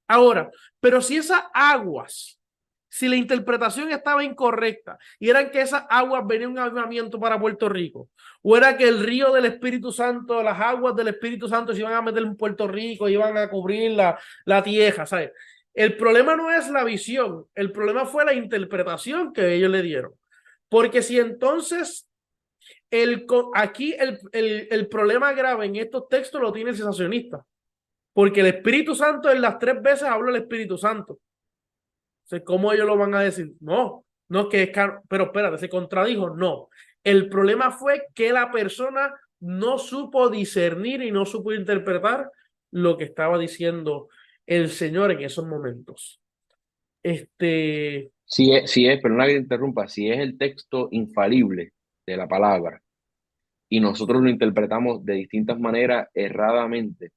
Ahora, pero si esas aguas si la interpretación estaba incorrecta y eran que esas aguas venían un avivamiento para Puerto Rico, o era que el río del Espíritu Santo, las aguas del Espíritu Santo se iban a meter en Puerto Rico, iban a cubrir la tierra, ¿sabes? El problema no es la visión, el problema fue la interpretación que ellos le dieron. Porque si entonces aquí el problema grave en estos textos lo tiene el sensacionista, porque el Espíritu Santo en las 3 veces habla el Espíritu Santo. Entonces, ¿cómo ellos lo van a decir? No, no que es caro, pero espérate, se contradijo, no. El problema fue que la persona no supo discernir y no supo interpretar lo que estaba diciendo el Señor en esos momentos. Perdona que te interrumpa, si es el texto infalible de la palabra y nosotros lo interpretamos de distintas maneras erradamente,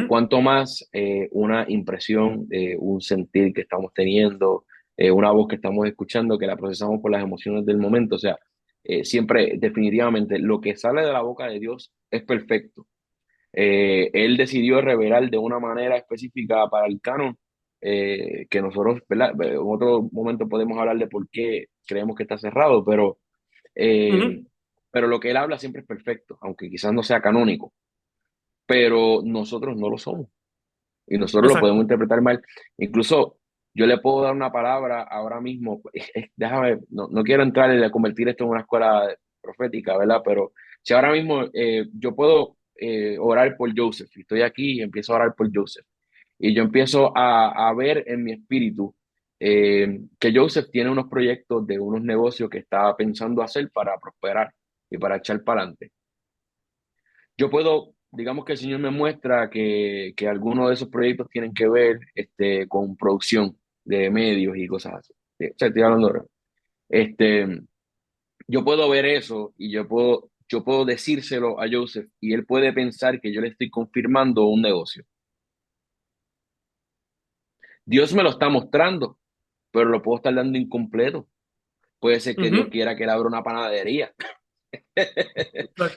cuanto más una impresión, un sentir que estamos teniendo, una voz que estamos escuchando, que la procesamos por las emociones del momento. O sea, siempre, definitivamente, lo que sale de la boca de Dios es perfecto. Él decidió revelar de una manera específica para el canon, que nosotros, ¿verdad? En otro momento podemos hablar de por qué creemos que está cerrado, eh, pero lo que él habla siempre es perfecto, aunque quizás no sea canónico, pero nosotros no lo somos y nosotros lo podemos Exacto. interpretar mal. Incluso yo le puedo dar una palabra ahora mismo, déjame, no quiero entrar y convertir esto en una escuela profética, ¿verdad? Pero si ahora mismo yo puedo orar por Joseph, y estoy aquí y empiezo a orar por Joseph, y yo empiezo a ver en mi espíritu que Joseph tiene unos proyectos de unos negocios que estaba pensando hacer para prosperar y para echar para adelante. Yo puedo, digamos que el Señor me muestra que algunos de esos proyectos tienen que ver con producción de medios y cosas así. Sí, o sea, estoy hablando ahora. Este, yo puedo ver eso y yo puedo decírselo a Joseph y él puede pensar que yo le estoy confirmando un negocio. Dios me lo está mostrando, pero lo puedo estar dando incompleto. Puede ser que Dios quiera que él abra una panadería.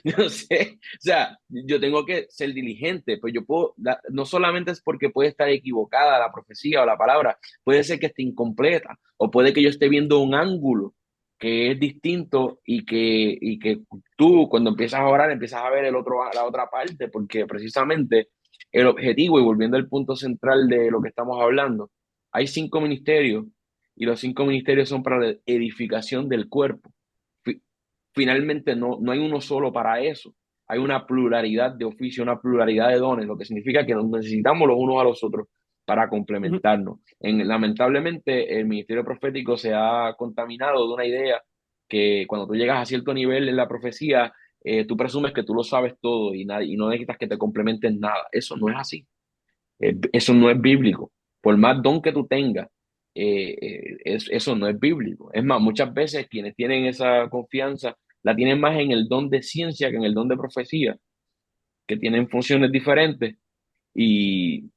No sé, o sea, yo tengo que ser diligente, pues yo puedo, no solamente es porque puede estar equivocada la profecía o la palabra, puede ser que esté incompleta, o puede que yo esté viendo un ángulo que es distinto y que tú cuando empiezas a orar empiezas a ver la otra parte, porque precisamente el objetivo, y volviendo al punto central de lo que estamos hablando, hay 5 ministerios y los 5 ministerios son para la edificación del cuerpo. Finalmente no hay uno solo para eso. Hay una pluralidad de oficios, una pluralidad de dones, lo que significa que nos necesitamos los unos a los otros para complementarnos. Lamentablemente, el ministerio profético se ha contaminado de una idea que cuando tú llegas a cierto nivel en la profecía, tú presumes que tú lo sabes todo y no necesitas que te complementen nada. Eso no es así. Eso no es bíblico. Por más don que tú tengas, eso no es bíblico. Es más, muchas veces quienes tienen esa confianza la tienen más en el don de ciencia que en el don de profecía, que tienen funciones diferentes y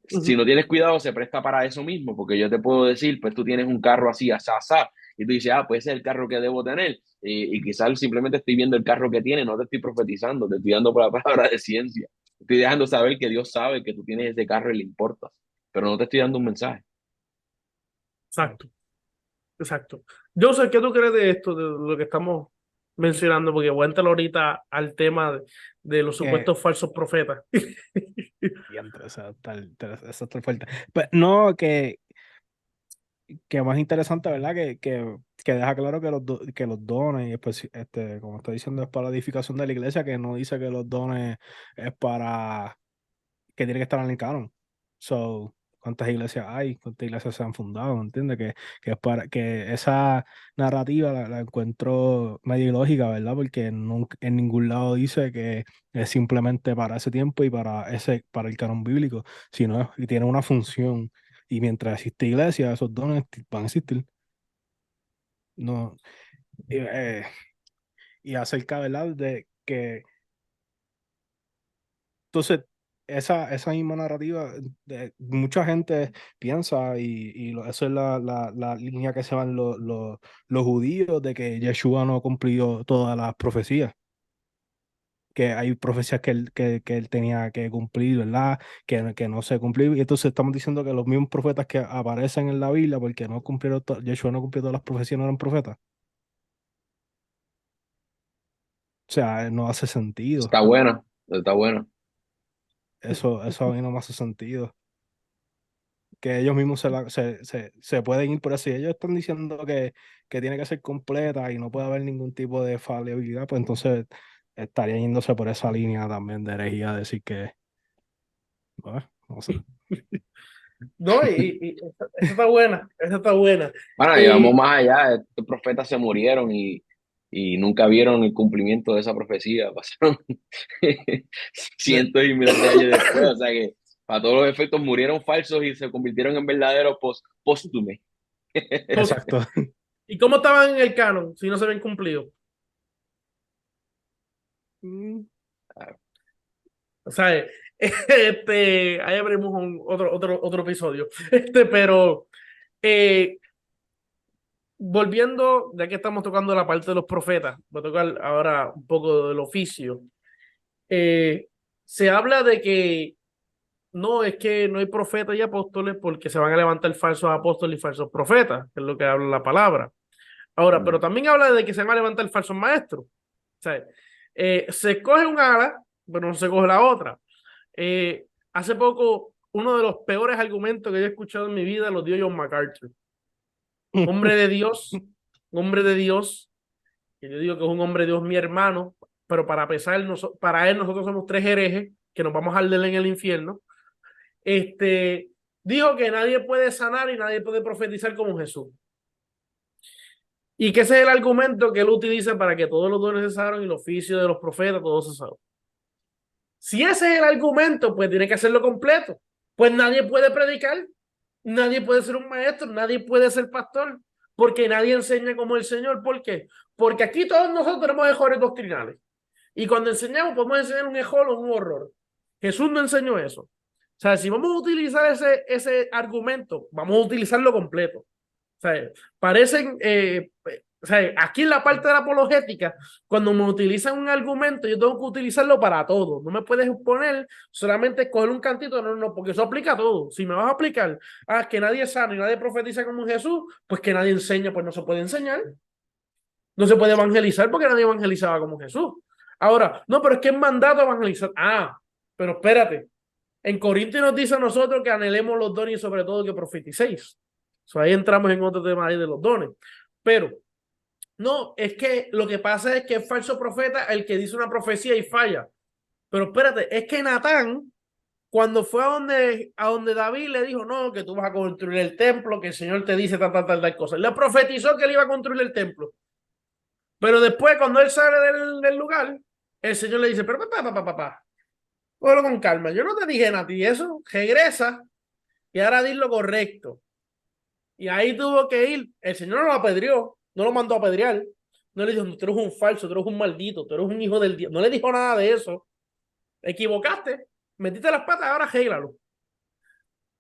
si no tienes cuidado se presta para eso mismo, porque yo te puedo decir, pues tú tienes un carro así, asá, asá, y tú dices, pues ese es el carro que debo tener, y quizás simplemente estoy viendo el carro que tiene, no te estoy profetizando, te estoy dando por la palabra de ciencia, estoy dejando saber que Dios sabe que tú tienes ese carro y le importas, pero no te estoy dando un mensaje. Exacto. Exacto. Joseph, ¿qué tú crees de esto, de lo que estamos mencionando? Porque voy a entrar ahorita al tema de los Que, supuestos falsos profetas. diantre, esa está fuerte. Pero no, que más interesante, ¿verdad? Que deja claro que que los dones, y pues, como está diciendo, es para la edificación de la iglesia, que no dice que los dones es para que tiene que estar en el canon. So, ¿cuántas iglesias hay? ¿Cuántas iglesias se han fundado? ¿Entiendes? Que es para que esa narrativa la encuentro medio ilógica, ¿verdad? Porque nunca, en ningún lado dice que es simplemente para ese tiempo y para el canon bíblico, sino y tiene una función. Y mientras existe iglesia, esos dones van a existir. No, y, y acerca, ¿verdad? De que entonces, esa misma narrativa, mucha gente piensa, eso es la línea que se van los judíos, de que Yeshua no cumplió todas las profecías. que hay profecías que él tenía que cumplir, ¿verdad? Que no se cumplieron. Y entonces estamos diciendo que los mismos profetas que aparecen en la Biblia, porque no cumplieron, Yeshua no cumplió todas las profecías, no eran profetas. O sea, no hace sentido. Está buena, está buena. Eso a mí no me hace sentido. Que ellos mismos se pueden ir por eso. Y ellos están diciendo que tiene que ser completa y no puede haber ningún tipo de falibilidad, pues entonces estarían yéndose por esa línea también de herejía, decir que, bueno, no sé. No, esa está buena, esa está buena. Bueno, llevamos Eh, más allá, estos profetas se murieron y nunca vieron el cumplimiento de esa profecía, pasaron cientos y miles de años después, o sea que para todos los efectos murieron falsos y se convirtieron en verdaderos póstumes. pues, Exacto. ¿y cómo estaban en el canon si no se ven cumplido? Mm. O sea, ahí abrimos otro episodio. Pero eh, volviendo, ya que estamos tocando la parte de los profetas, voy a tocar ahora un poco del oficio. Eh, Se habla de que no, es que no hay profetas y apóstoles porque se van a levantar falsos apóstoles y falsos profetas, que es lo que habla la palabra. Ahora, pero también habla de que se van a levantar falsos maestros. O sea, se escoge un ala, pero no se coge la otra. Hace poco, uno de los peores argumentos que yo he escuchado en mi vida lo dio John MacArthur. Hombre de Dios, hombre de Dios, que yo digo que es un hombre de Dios, mi hermano, pero para él nosotros somos tres herejes que nos vamos a arder en el infierno. Dijo que nadie puede sanar y nadie puede profetizar como Jesús. Y que ese es el argumento que él utiliza para que todos los dones cesaron y el oficio de los profetas, todos cesaron. Si ese es el argumento, pues tiene que hacerlo completo. Pues nadie puede predicar, nadie puede ser un maestro, nadie puede ser pastor, porque nadie enseña como el Señor. ¿Por qué? Porque aquí todos nosotros tenemos errores doctrinales. Y cuando enseñamos, podemos enseñar un error o un horror. Jesús no enseñó eso. O sea, si vamos a utilizar ese argumento, vamos a utilizarlo completo. O sea, parecen, o sea, aquí en la parte de la apologética, cuando me utilizan un argumento, yo tengo que utilizarlo para todo. No me puedes poner solamente coger un cantito, no, no, porque eso aplica a todo. Si me vas a aplicar que nadie sana y nadie profetiza como Jesús, pues que nadie enseña, pues no se puede enseñar. No se puede evangelizar porque nadie evangelizaba como Jesús. Ahora, no, pero es que es mandato evangelizar. Ah, pero espérate. En Corintios nos dice a nosotros que anhelemos los dones y sobre todo que profeticéis. Ahí entramos en otro tema ahí de los dones. Pero no, es que lo que pasa es que es falso profeta el que dice una profecía y falla. Pero espérate, es que Natán, cuando fue a donde David le dijo, no, que tú vas a construir el templo, que el Señor te dice tal cosa. Le profetizó que él iba a construir el templo. Pero después, cuando él sale del lugar, el Señor le dice, pero papá, cógelo con calma. Yo no te dije nada a ti eso. Regresa y ahora di lo correcto. Y ahí tuvo que ir. El Señor no lo apedreó, no lo mandó a apedrear. No le dijo, tú eres un falso, tú eres un maldito, tú eres un hijo del diablo. No le dijo nada de eso. Equivocaste, metiste las patas, ahora arréglalo.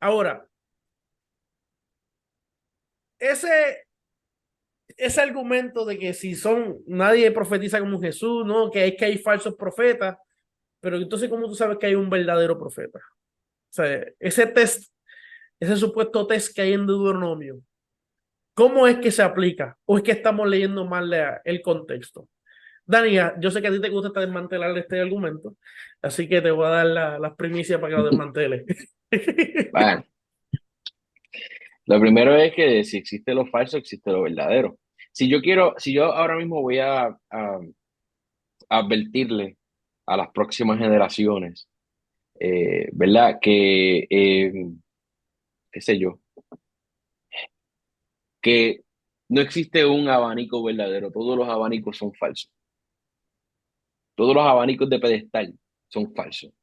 Ahora, ese, ese argumento de que si nadie profetiza como Jesús, no, que es que hay falsos profetas, pero entonces, ¿cómo tú sabes que hay un verdadero profeta? O sea, ese supuesto test que hay en Deuteronomio, ¿cómo es que se aplica? ¿O es que estamos leyendo mal el contexto? Dani, yo sé que a ti te gusta desmantelar este argumento, así que te voy a dar las primicias para que lo desmanteles. Bueno, lo primero es que si existe lo falso, existe lo verdadero. Si yo ahora mismo voy a advertirle a las próximas generaciones, ¿verdad? Qué sé yo, que no existe un abanico verdadero, todos los abanicos son falsos, todos los abanicos de pedestal son falsos.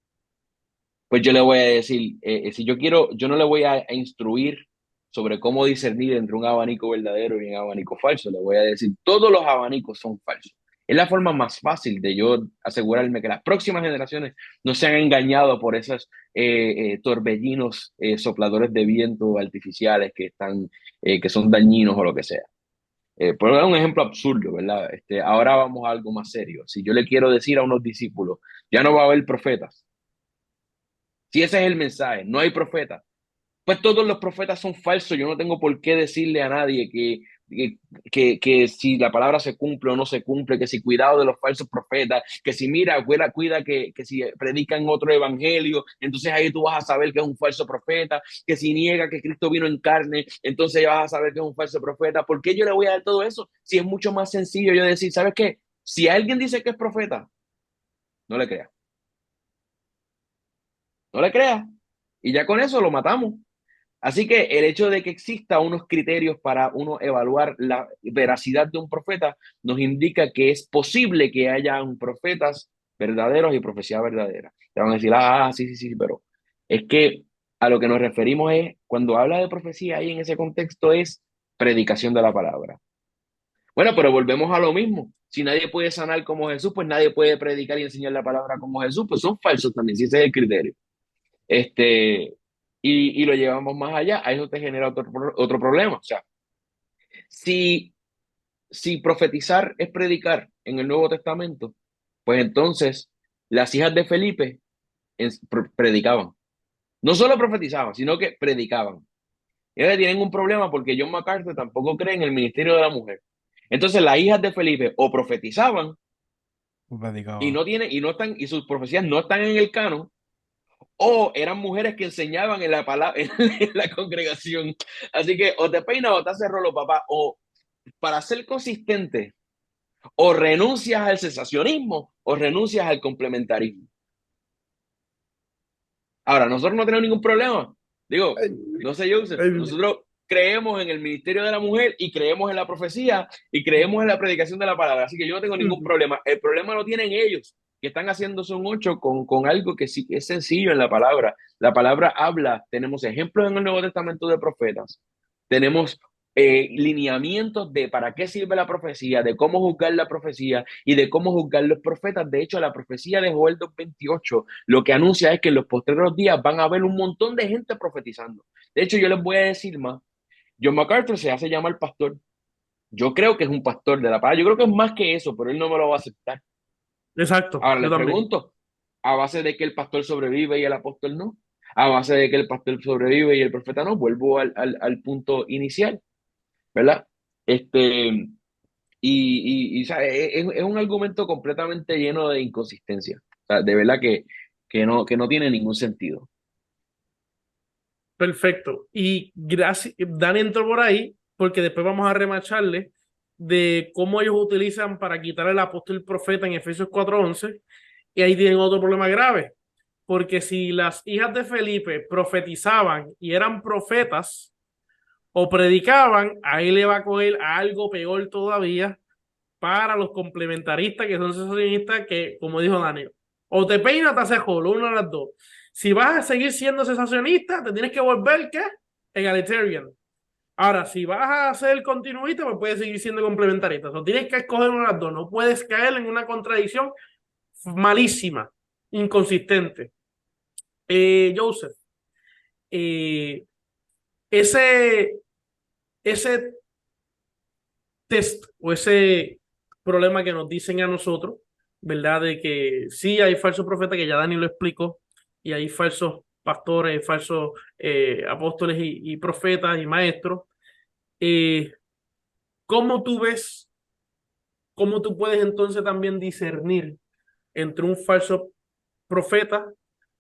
Pues yo le voy a decir, si yo quiero, yo no le voy a instruir sobre cómo discernir entre un abanico verdadero y un abanico falso, le voy a decir, todos los abanicos son falsos. Es la forma más fácil de yo asegurarme que las próximas generaciones no sean engañados por esos torbellinos sopladores de viento artificiales que son dañinos o lo que sea. Por dar un ejemplo absurdo, ¿verdad? Ahora vamos a algo más serio. Si yo le quiero decir a unos discípulos, ya no va a haber profetas. Si ese es el mensaje, no hay profetas. Pues todos los profetas son falsos. Yo no tengo por qué decirle a nadie que si la palabra se cumple o no se cumple, que si cuidado de los falsos profetas, que si mira, cuida que si predican otro evangelio, entonces ahí tú vas a saber que es un falso profeta, que si niega que Cristo vino en carne, entonces ya vas a saber que es un falso profeta. ¿Por qué yo le voy a dar todo eso? Si es mucho más sencillo yo decir, ¿sabes qué? Si alguien dice que es profeta, no le creas, no le creas. Y ya con eso lo matamos. Así que el hecho de que exista unos criterios para uno evaluar la veracidad de un profeta nos indica que es posible que haya profetas verdaderos y profecía verdadera. Te van a decir, sí, sí, sí, pero es que a lo que nos referimos es, cuando habla de profecía ahí en ese contexto es predicación de la palabra. Bueno, pero volvemos a lo mismo. Si nadie puede sanar como Jesús, pues nadie puede predicar y enseñar la palabra como Jesús, pues son falsos también, si ese es el criterio. Este, y lo llevamos más allá, a eso te genera otro problema. O sea, si, si profetizar es predicar en el Nuevo Testamento, pues entonces las hijas de Felipe predicaban. No solo profetizaban, sino que predicaban. Y ahora tienen un problema porque John MacArthur tampoco cree en el ministerio de la mujer. Entonces las hijas de Felipe o profetizaban Predicaba. y no están, y sus profecías no están en el canon, o eran mujeres que enseñaban en la palabra en la congregación. Así que o te peinas o te haces rolo, papá. O para ser consistente, o renuncias al cesacionismo o renuncias al complementarismo. Ahora, nosotros no tenemos ningún problema. Digo, no sé, Joseph, nosotros creemos en el ministerio de la mujer y creemos en la profecía y creemos en la predicación de la palabra. Así que yo no tengo ningún problema. El problema lo tienen ellos, que están haciéndose un ocho con algo que sí es sencillo en la palabra. La palabra habla, tenemos ejemplos en el Nuevo Testamento de profetas, tenemos lineamientos de para qué sirve la profecía, de cómo juzgar la profecía y de cómo juzgar los profetas. De hecho, la profecía de Joel 2:28 lo que anuncia es que en los postreros días van a haber un montón de gente profetizando. De hecho, yo les voy a decir más. John MacArthur se hace llamar pastor. Yo creo que es un pastor de la palabra. Yo creo que es más que eso, pero él no me lo va a aceptar. Exacto, Ahora yo le también. pregunto, ¿a base de que el pastor sobrevive y el apóstol no? ¿A base de que el pastor sobrevive y el profeta no? Vuelvo al punto inicial, ¿verdad? Este, o sea, es un argumento completamente lleno de inconsistencia. O sea, de verdad que no tiene ningún sentido. Perfecto. Y gracias, Dani entró por ahí porque después vamos a remacharle de cómo ellos utilizan para quitar el apóstol profeta en Efesios 4:11 y ahí tienen otro problema grave. Porque si las hijas de Felipe profetizaban y eran profetas o predicaban, ahí le va a coger algo peor todavía para los complementaristas que son sensacionistas que, como dijo Daniel, o te peinas o te haces jolo, una de las dos. Si vas a seguir siendo sensacionista, te tienes que volver, ¿qué? Egalitarian. Ahora, si vas a ser continuista, pues puedes seguir siendo complementarista. O tienes que escoger una de las dos. No puedes caer en una contradicción malísima, inconsistente. Joseph, eh, ese, ese test o ese problema que nos dicen a nosotros, ¿verdad? De que sí hay falsos profetas, que ya Dani lo explicó, y hay falsos pastores, falsos apóstoles y profetas y maestros. Eh, ¿Cómo tú ves, cómo tú puedes entonces también discernir entre un falso profeta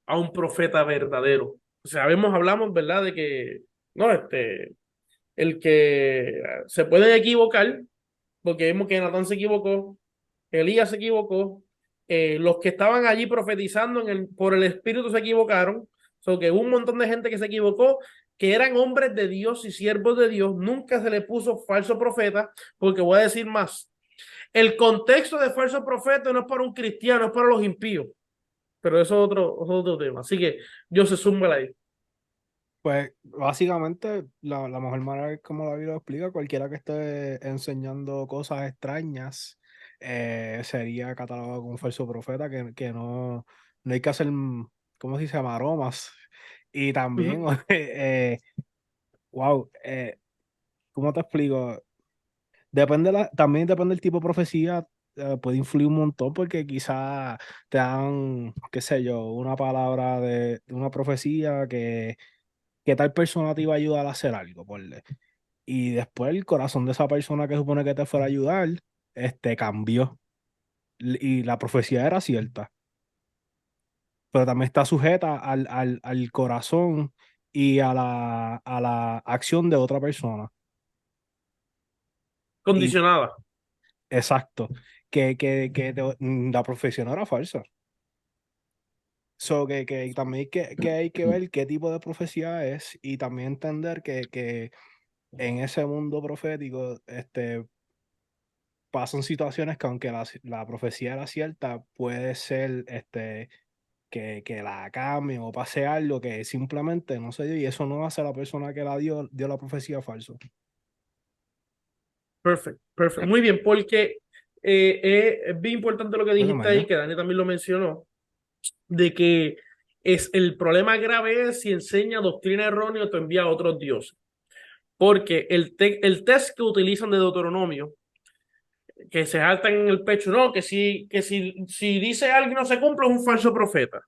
a un profeta verdadero? Sabemos, hablamos, ¿verdad? De que, no, el que se pueden equivocar, porque vemos que Natán se equivocó, Elías se equivocó, los que estaban allí profetizando por el Espíritu se equivocaron, so que hubo un montón de gente que se equivocó, que eran hombres de Dios y siervos de Dios, nunca se le puso falso profeta, porque voy a decir más, el contexto de falso profeta no es para un cristiano, es para los impíos, pero eso es otro tema, así que yo se zumba ahí. Pues básicamente la mejor manera es como la Biblia lo explica, cualquiera que esté enseñando cosas extrañas sería catalogado como un falso profeta, que no hay que hacer, ¿cómo se dice? Maromas. Y Uh -huh. también, wow, ¿cómo te explico? También depende del tipo de profecía, puede influir un montón porque quizá te dan, qué sé yo, una palabra de una profecía que tal persona te iba a ayudar a hacer algo, y después el corazón de esa persona que supone que te fuera a ayudar, cambió. Y la profecía era cierta, pero también está sujeta al corazón y a la acción de otra persona. Y Condicionada. exacto, la profecía no era falsa. So, que también que hay que ver qué tipo de profecía es y también entender que en ese mundo profético pasan situaciones que aunque la profecía era cierta, puede ser que la cambie o pase algo que simplemente no se dio y eso no hace a la persona que dio la profecía falso. Perfecto, perfecto. Muy bien, porque es bien importante lo que Bueno, dijiste ahí, mañana. que Dani también lo mencionó, de que es el problema grave es si enseña doctrina errónea o te envía a otros dioses. Porque el test que utilizan de Deuteronomio, que se saltan en el pecho, no, si dice algo y no se cumple, es un falso profeta.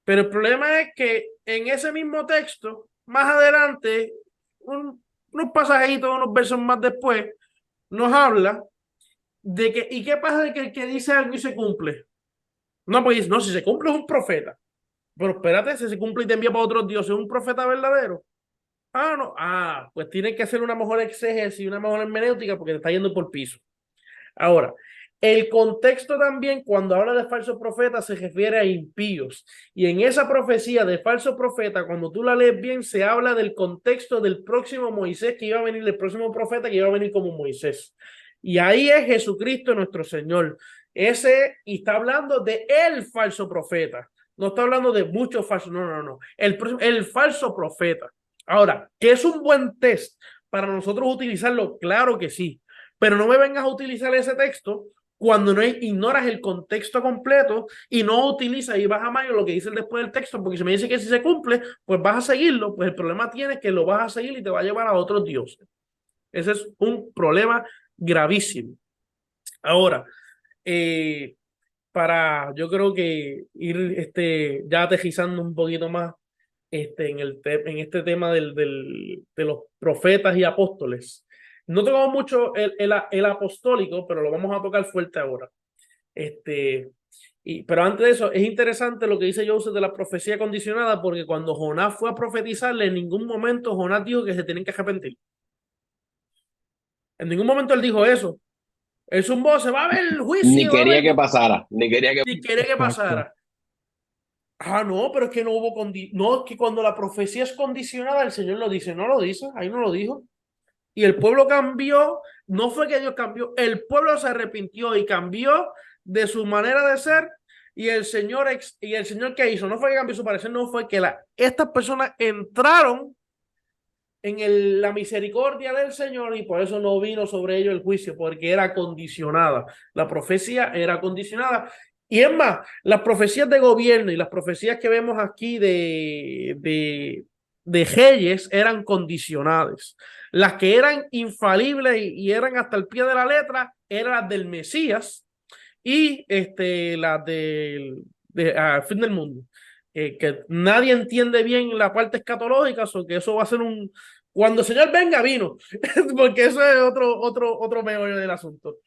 Pero el problema es que en ese mismo texto, más adelante, unos pasajitos, unos versos más después, nos habla de que, ¿y qué pasa de que el que dice algo y se cumple? No, pues no, si se cumple es un profeta. Pero espérate, si se cumple y te envía para otros dioses, ¿es un profeta verdadero? Ah, no. Ah, pues tienes que hacer una mejor exégesis y una mejor hermenéutica porque te está yendo por piso. Ahora, el contexto también, cuando habla de falsos profetas, se refiere a impíos. Y en esa profecía de falso profeta, cuando tú la lees bien, se habla del contexto del próximo Moisés que iba a venir, el próximo profeta que iba a venir como Moisés. Y ahí es Jesucristo nuestro Señor. Y está hablando de el falso profeta. No está hablando de muchos falsos, no. El falso profeta. Ahora, ¿qué es un buen test para nosotros utilizarlo? Claro que sí, pero no me vengas a utilizar ese texto cuando no ignoras el contexto completo y no utilizas y vas a mayo lo que dice después del texto, porque si me dice que si se cumple, pues vas a seguirlo, pues el problema tienes que lo vas a seguir y te va a llevar a otros dioses. Ese es un problema gravísimo. Ahora, eh, yo creo que ir ya aterrizando un poquito más en este tema de los profetas y apóstoles. No tocamos mucho el apostólico, pero lo vamos a tocar fuerte ahora. Pero antes de eso, es interesante lo que dice Joseph de la profecía condicionada, porque cuando Jonás fue a profetizarle, en ningún momento Jonás dijo que se tienen que arrepentir. En ningún momento él dijo eso. Él zumbó, se va a ver el Ni juicio, va a quería haber, que pasara, ni quería que... si quiere que Exacto. pasara. Ah, no, pero es que no hubo no, es que cuando la profecía es condicionada, el Señor lo dice, no lo dice, ahí no lo dijo. Y el pueblo cambió, no fue que Dios cambió, el pueblo se arrepintió y cambió de su manera de ser. Y el Señor, ¿qué hizo? No fue que cambió su parecer, no fue que estas personas entraron en la misericordia del Señor y por eso no vino sobre ellos el juicio, porque era condicionada. La profecía era condicionada. Y es más, las profecías de gobierno y las profecías que vemos aquí de reyes eran condicionadas. Las que eran infalibles y eran hasta el pie de la letra eran las del Mesías y las al fin del mundo. Que nadie entiende bien la parte escatológica, o que eso va a ser cuando el Señor venga, vino, porque eso es otro meollo del asunto.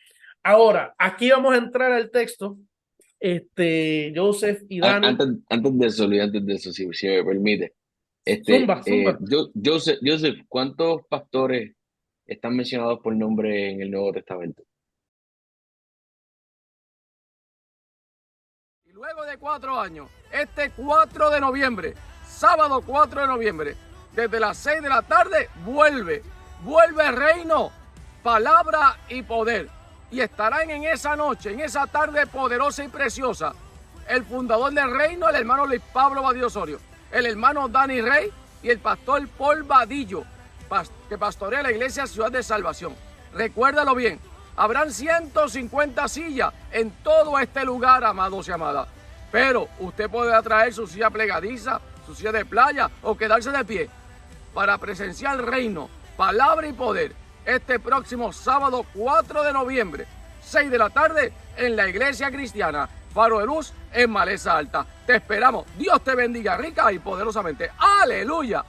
Ahora, aquí vamos a entrar al texto, Joseph y Dani. Antes de eso, si me permite. Zumba. Joseph, ¿cuántos pastores están mencionados por nombre en el Nuevo Testamento? Y luego de 4 años, este 4 de noviembre, sábado 4 de noviembre, desde las 6 de la tarde, vuelve el reino, palabra y poder. Y estarán en esa noche, en esa tarde poderosa y preciosa, el fundador del reino, el hermano Luis Pablo Badillo Osorio, el hermano Dani Rey y el pastor Paul Badillo, que pastorea la iglesia Ciudad de Salvación. Recuérdalo bien, habrán 150 sillas en todo este lugar, amados y amadas. Pero usted puede traer su silla plegadiza, su silla de playa o quedarse de pie para presenciar el reino, palabra y poder este próximo sábado 4 de noviembre, 6 de la tarde, en la Iglesia Cristiana Faro de Luz en Maleza Alta. Te esperamos. Dios te bendiga rica y poderosamente. ¡Aleluya!